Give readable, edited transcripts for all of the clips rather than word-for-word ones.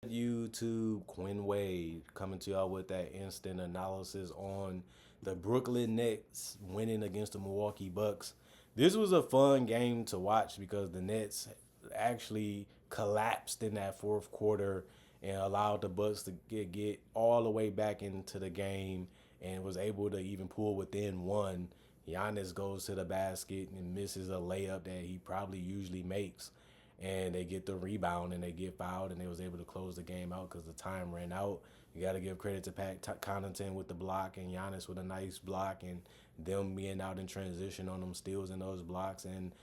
YouTube, Quinn Wade coming to y'all with that instant analysis on the Brooklyn Nets winning against the Milwaukee Bucks. This was a fun game to watch because the Nets actually collapsed in that fourth quarter and allowed the Bucks to get all the way back into the game and was able to even pull within one. Giannis goes to the basket and misses a layup that he probably usually makes, and they get the rebound and they get fouled, and they was able to close the game out because the time ran out. You got to give credit to Pat Connaughton with the block and Giannis with a nice block, and them being out in transition on them steals and those blocks, and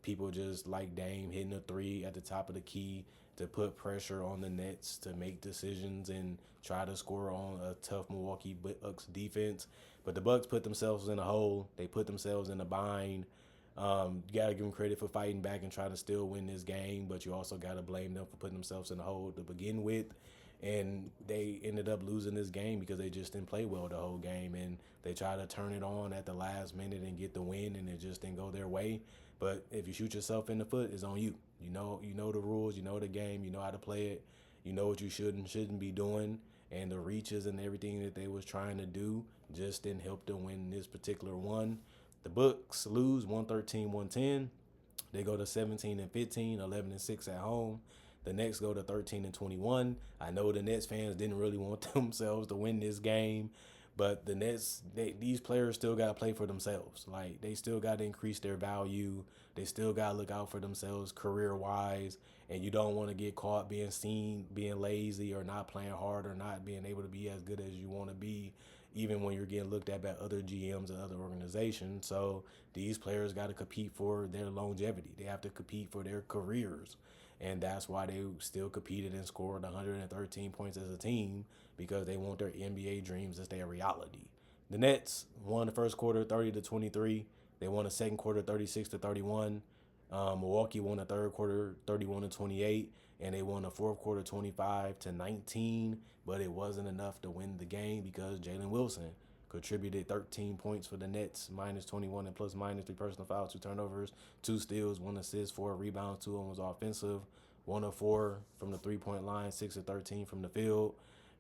people just like Dame hitting a three at the top of the key to put pressure on the Nets to make decisions and try to score on a tough Milwaukee Bucks defense. But the Bucks put themselves in a hole. They put themselves in a bind. You got to give them credit for fighting back and trying to still win this game, but you also got to blame them for putting themselves in a hole to begin with. And they ended up losing this game because they just didn't play well the whole game, and they tried to turn it on at the last minute and get the win, and it just didn't go their way. But if you shoot yourself in the foot, it's on you. You know the rules, you know the game, you know how to play it, you know what you should and shouldn't be doing, and the reaches and everything that they was trying to do just didn't help them win this particular one. The Bucks lose 113-110. They go to 17-15, 11-6 at home. The Nets go to 13-21. I know the Nets fans didn't really want themselves to win this game, but the Nets, these players still got to play for themselves. Like, they still got to increase their value. They still got to look out for themselves career-wise, and you don't want to get caught being seen being lazy or not playing hard or not being able to be as good as you want to be, even when you're getting looked at by other GMs and other organizations. So these players got to compete for their longevity. They have to compete for their careers. And that's why they still competed and scored 113 points as a team, because they want their NBA dreams to stay a reality. The Nets won the first quarter 30-23. They won the second quarter 36-31. Milwaukee won the third quarter 31-28, and they won the fourth quarter 25-19. But it wasn't enough to win the game because Jalen Wilson contributed 13 points for the Nets, minus 21 and plus minus 3 personal fouls, 2 turnovers, 2 steals, 1 assist, 4 rebounds. 2 of them was offensive. 1 of 4 from the 3-point line, 6 of 13 from the field.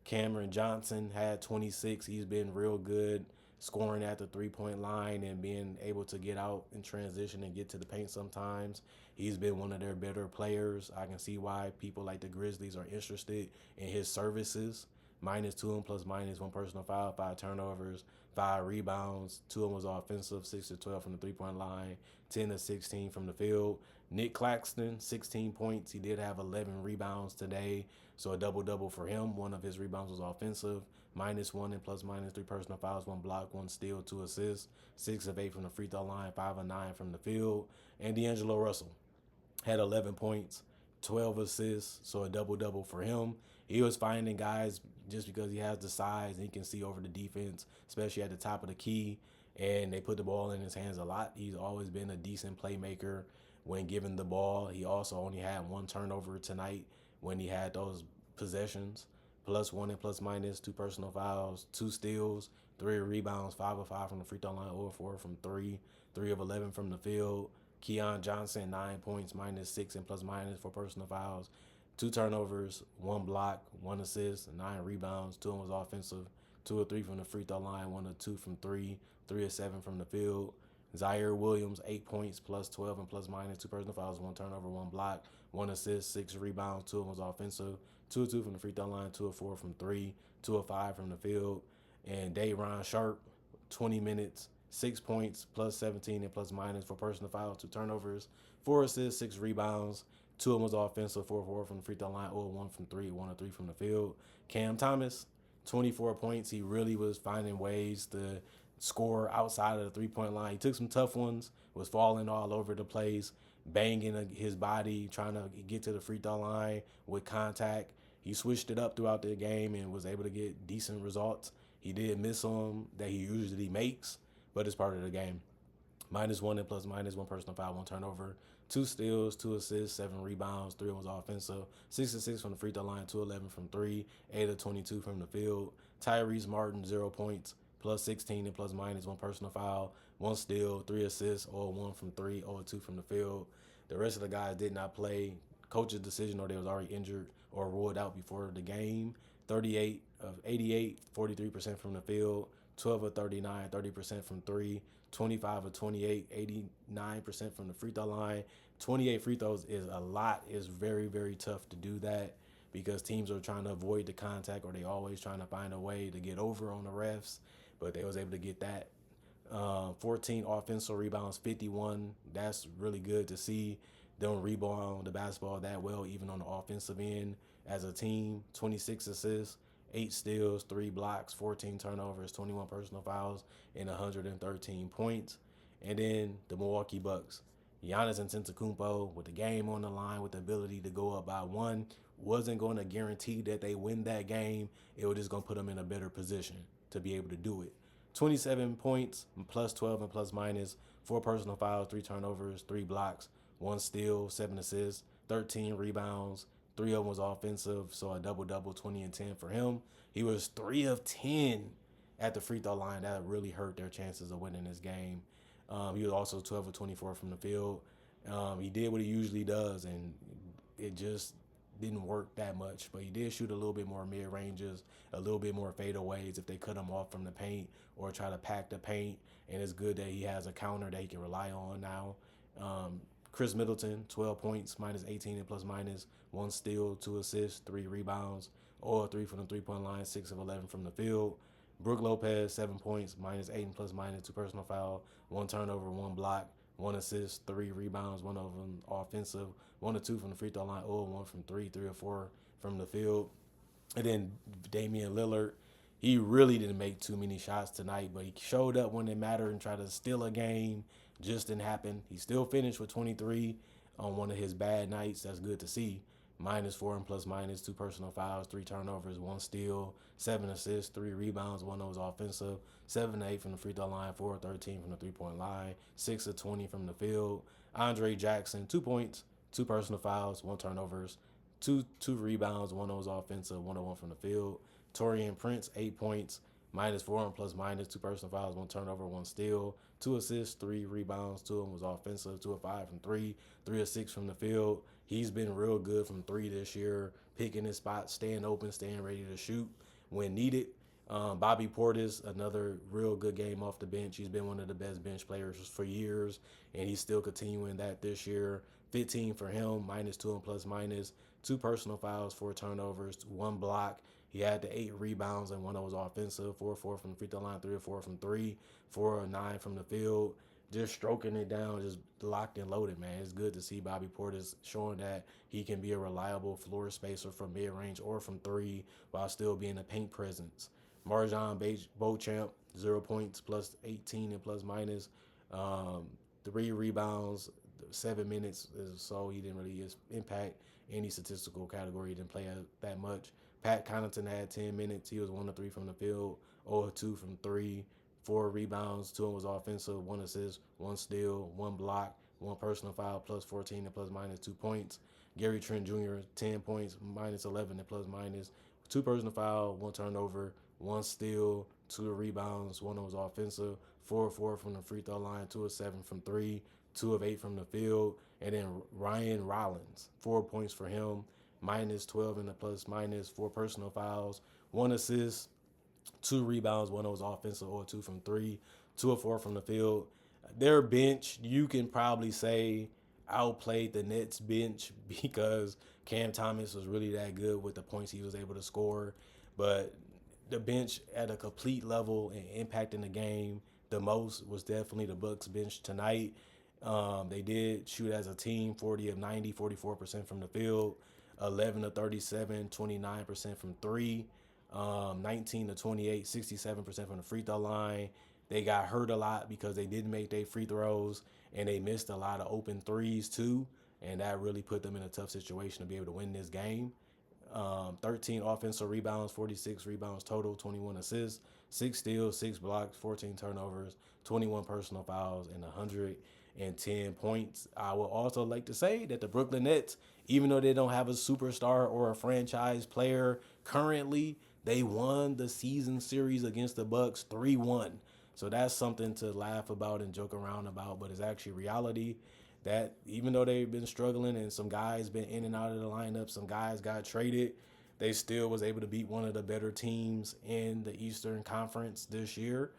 Cameron Johnson had 26. He's been real good scoring at the 3-point line and being able to get out in transition and get to the paint sometimes. He's been one of their better players. I can see why people like the Grizzlies are interested in his services. Minus 2 and plus minus 1 personal foul, 5 turnovers, 5 rebounds. 2 of them was offensive, 6 of 12 from the 3-point line, 10 of 16 from the field. Nick Claxton, 16 points. He did have 11 rebounds today, so a double-double for him. 1 of his rebounds was offensive. Minus 1 and plus minus 3 personal fouls, 1 block, 1 steal, 2 assists. 6 of 8 from the free throw line, 5 of 9 from the field. And D'Angelo Russell had 11 points, 12 assists, so a double-double for him. He was finding guys just because he has the size and he can see over the defense, especially at the top of the key, and they put the ball in his hands a lot. He's always been a decent playmaker when given the ball. He also only had 1 turnover tonight when he had those possessions. Plus 1 and plus minus 2 personal fouls, 2 steals, 3 rebounds, 5 of 5 from the free throw line, 0 of 4 from 3, 3 of 11 from the field. Keon Johnson, 9 points, minus 6 and plus minus 4 personal fouls, 2 turnovers, 1 block, 1 assist, 9 rebounds. 2 of them was offensive, 2 of 3 from the free throw line, 1 of 2 from 3, 3 of 7 from the field. Zaire Williams, 8 points, plus 12 and plus minus 2 personal fouls, 1 turnover, 1 block, 1 assist, 6 rebounds. 2 of them was offensive, 2 of 2 from the free throw line, 2 of 4 from 3, 2 of 5 from the field. And Day'Ron Sharp, 20 minutes, 6 points, plus 17 and plus minus 4 personal fouls, 2 turnovers, 4 assists, 6 rebounds. 2 of them was offensive, 4 of 4 from the free throw line, 0 of 1 from 3, 1 of 3 from the field. Cam Thomas, 24 points. He really was finding ways to score outside of the 3-point line. He took some tough ones, was falling all over the place, banging his body, trying to get to the free throw line with contact. He switched it up throughout the game and was able to get decent results. He did miss some that he usually makes, but it's part of the game. Minus 1 and plus minus 1 personal foul, 1 turnover, 2 steals, 2 assists, 7 rebounds, 3 was offensive, 6 of 6 from the free throw line, 2 of 11 from 3, 8 of 22 from the field. Tyrese Martin, 0 points, plus 16 and plus minus 1 personal foul, 1 steal, 3 assists, 0 of 1 from 3, 0 of 2 from the field. The rest of the guys did not play. Coach's decision, or they was already injured, or ruled out before the game. 38 of 88, 43% from the field, 12 of 39, 30% from three, 25 of 28, 89% from the free throw line. 28 free throws is a lot. It's very, very tough to do that because teams are trying to avoid the contact or they always trying to find a way to get over on the refs. But they was able to get that. 14 offensive rebounds, 51. That's really good to see them rebound the basketball that well, even on the offensive end as a team. 26 assists, 8 steals, 3 blocks, 14 turnovers, 21 personal fouls, and 113 points. And then the Milwaukee Bucks. Giannis Antetokounmpo, with the game on the line, with the ability to go up by one, wasn't going to guarantee that they win that game. It was just going to put them in a better position to be able to do it. 27 points, plus 12 and plus minus, 4 personal fouls, 3 turnovers, 3 blocks, 1 steal, 7 assists, 13 rebounds, 3 of them was offensive, so a double-double, 20 and 10 for him. He was 3 of 10 at the free throw line. That really hurt their chances of winning this game. He was also 12 of 24 from the field. He did what he usually does, and it just didn't work that much. But he did shoot a little bit more mid-ranges, a little bit more fadeaways if they cut him off from the paint or try to pack the paint. And it's good that he has a counter that he can rely on now. Chris Middleton, 12 points, minus 18 and plus minus, 1 steal, 2 assists, 3 rebounds, all 3 from the three-point line, 6 of 11 from the field. Brook Lopez, 7 points, minus 8 and plus minus, 2 personal foul, 1 turnover, 1 block, 1 assist, 3 rebounds, 1 of them offensive, 1 or 2 from the free throw line, 1 from 3, 3 or 4 from the field. And then Damian Lillard, he really didn't make too many shots tonight, but he showed up when it mattered and tried to steal a game. Just didn't happen. He still finished with 23 on one of his bad nights. That's good to see. Minus 4 and plus minus, 2 personal fouls, 3 turnovers, 1 steal, 7 assists, 3 rebounds, 1 of those offensive, 7 to 8 from the free throw line, 4 of 13 from the three-point line, 6 of 20 from the field. Andre Jackson, 2 points, 2 personal fouls, 1 turnovers, 2 rebounds, 1 of those offensive, 1 of 1 from the field. Torian Prince, 8 points, minus 4 and plus minus, 2 personal fouls, 1 turnover, 1 steal, 2 assists, 3 rebounds, 2 of them was offensive, 2 of 5 from 3, 3 of 6 from the field. He's been real good from 3 this year, picking his spots, staying open, staying ready to shoot when needed. Bobby Portis, another real good game off the bench. He's been one of the best bench players for years, and he's still continuing that this year. 15 for him, minus 2 and plus minus, 2 personal fouls, 4 turnovers, 1 block. He had the 8 rebounds and 1 that was offensive, 4 or 4 from the free throw line, 3 or 4 from 3, 4 or 9 from the field. Just stroking it down, just locked and loaded, man. It's good to see Bobby Portis showing that he can be a reliable floor spacer from mid-range or from 3 while still being a paint presence. Marjan Beauchamp, 0 points, plus 18 and plus minus, 3 rebounds, 7 minutes, so he didn't really impact any statistical category. He didn't play that much. Pat Connaughton had 10 minutes. He was 1 of 3 from the field, 0 of 2 from 3, 4 rebounds, 2 was offensive, 1 assist, 1 steal, 1 block, 1 personal foul, plus 14 and plus minus 2 points. Gary Trent Jr., 10 points, minus 11 and plus minus, 2 personal foul, 1 turnover, 1 steal, 2 rebounds, 1 was offensive, 4 of 4 from the free throw line, 2 of 7 from 3, 2 of 8 from the field. And then Ryan Rollins, 4 points for him, minus 12 and the plus minus, 4 personal fouls, 1 assist, 2 rebounds, 1 was offensive or 2 from 3, 2 of 4 from the field. Their bench, you can probably say, outplayed the Nets bench because Cam Thomas was really that good with the points he was able to score. But the bench at a complete level and impacting the game the most was definitely the Bucks bench tonight. They did shoot as a team 40 of 90, 44% from the field, 11 of 37, 29% from 3, 19 to 28, 67% from the free throw line. They got hurt a lot because they didn't make their free throws, and they missed a lot of open threes too, and that really put them in a tough situation to be able to win this game. 13 offensive rebounds, 46 rebounds total, 21 assists, 6 steals, 6 blocks, 14 turnovers, 21 personal fouls, and 110 points. I would also like to say that the Brooklyn Nets, even though they don't have a superstar or a franchise player currently, they won the season series against the Bucks 3-1. So that's something to laugh about and joke around about, but it's actually reality. that even though they've been struggling and some guys been in and out of the lineup, some guys got traded, they still was able to beat one of the better teams in the Eastern Conference this year,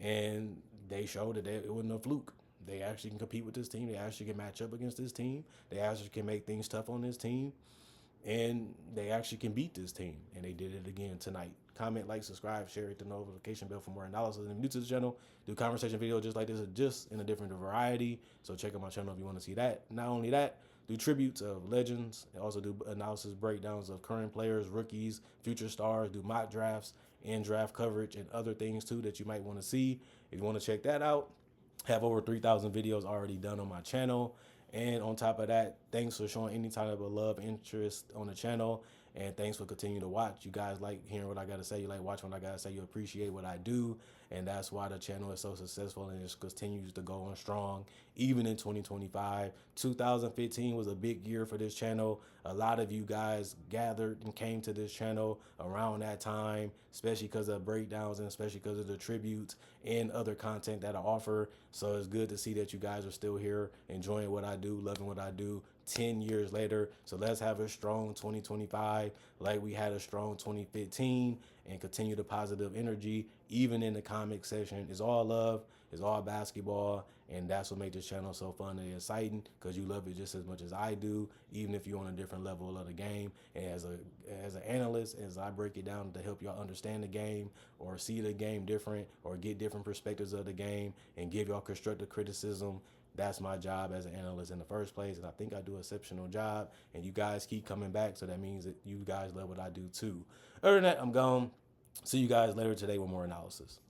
and they showed that it wasn't a fluke. They actually can compete with this team. They actually can match up against this team. They actually can make things tough on this team, and they actually can beat this team. And they did it again tonight. Comment, like, subscribe, share, hit the notification bell for more analysis. And if you're new to the channel, do conversation videos just like this, just in a different variety. So check out my channel if you want to see that. Not only that, do tributes of legends, and also do analysis breakdowns of current players, rookies, future stars, do mock drafts and draft coverage and other things too that you might want to see. If you want to check that out, have over 3,000 videos already done on my channel. And on top of that, thanks for showing any type of love, interest on the channel. And thanks for continuing to watch. You guys like hearing what I got to say. You like watching what I got to say. You appreciate what I do. And that's why the channel is so successful and it continues to go on strong, even in 2025. 2015 was a big year for this channel. A lot of you guys gathered and came to this channel around that time, especially because of breakdowns and especially because of the tributes and other content that I offer. So it's good to see that you guys are still here, enjoying what I do, loving what I do 10 years later. So let's have a strong 2025 like we had a strong 2015 and continue the positive energy, even in the comic section. It's all love, it's all basketball, and that's what makes this channel so fun and exciting, because you love it just as much as I do, even if you're on a different level of the game. And as an analyst, as I break it down to help y'all understand the game or see the game different or get different perspectives of the game and give y'all constructive criticism, that's my job as an analyst in the first place, and I think I do an exceptional job, and you guys keep coming back, so that means that you guys love what I do too. Other than that, I'm gone. See you guys later today with more analysis.